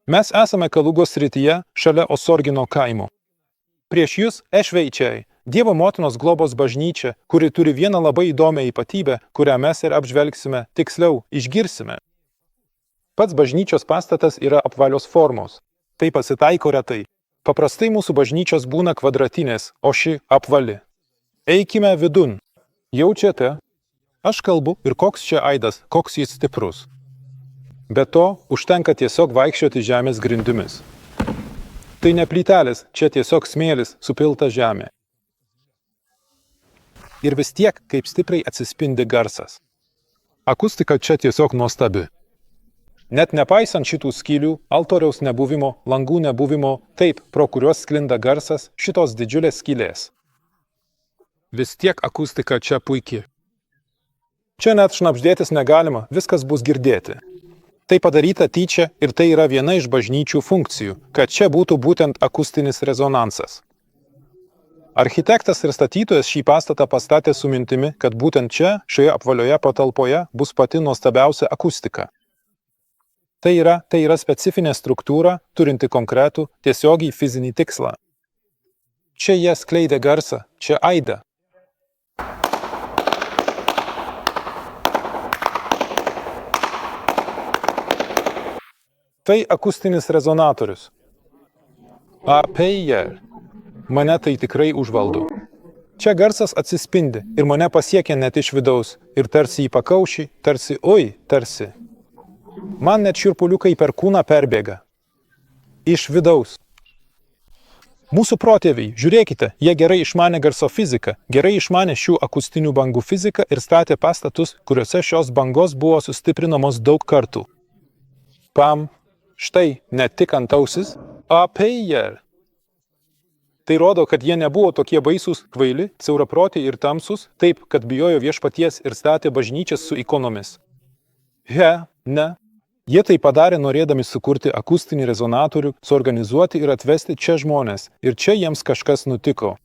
Mes esame Kalugos srityje šalia Osorgino kaimo. Prieš jūs Ešveičiai, Dievo motinos globos bažnyčia, kuri turi vieną labai įdomią ypatybę, kurią mes ir apžvelgsime, tiksliau, išgirsime. Pats bažnyčios pastatas yra apvalios formos. Tai pasitaiko retai. Paprastai mūsų bažnyčios būna kvadratinės, o ši apvali. Eikime vidun. Jaučiate? Aš kalbu ir koks čia aidas, koks jis stiprus. Be to, užtenka tiesiog vaikščioti žemės grindimis. Tai ne plytelės, čia tiesiog smėlis, supilta žemė. Ir vis tiek, kaip stipriai atsispindi garsas. Akustika čia tiesiog nuostabi. Net nepaisant šitų skylių, altoriaus nebuvimo, langų nebuvimo, taip, pro kuriuos sklinda garsas, šitos didžiulės skylės. Vis tiek akustika čia puiki. Čia net šnabždėtis negalima, viskas bus girdėti. Tai padaryta tyčia ir tai yra viena iš bažnyčių funkcijų, kad čia būtų būtent akustinis rezonansas. Architektas ir statytojas šį pastatą pastatė su mintimi, kad būtent čia, šioje apvalioje patalpoje, bus pati nuostabiausia akustika. Tai yra specifinė struktūra, turinti konkretų, tiesiogiai fizinį tikslą. Čia jie skleidė garsą, čia aida. Tai akustinis rezonatorius. Apeier. Mane tai tikrai užvaldo. Čia garsas atsispindi ir mane pasiekia net iš vidaus ir tarsi į pakaušį, tarsi. Man net šiurpuliukai per kūną perbėga. Iš vidaus. Mūsų protėviai, žiūrėkite, jie gerai išmanė garso fiziką, gerai išmanė šių akustinių bangų fiziką ir statė pastatus, kuriuose šios bangos buvo sustiprinamos daug kartų. Pam, štai, ne tik ant ausis, apeier. Tai rodo, kad jie nebuvo tokie baisūs, kvaili, siauraprotiai ir tamsūs, taip, kad bijojo viešpaties ir statė bažnyčias su ikonomis. Ne. Jie tai padarė norėdami sukurti akustinį rezonatorių, suorganizuoti ir atvesti čia žmones, ir čia jiems kažkas nutiko.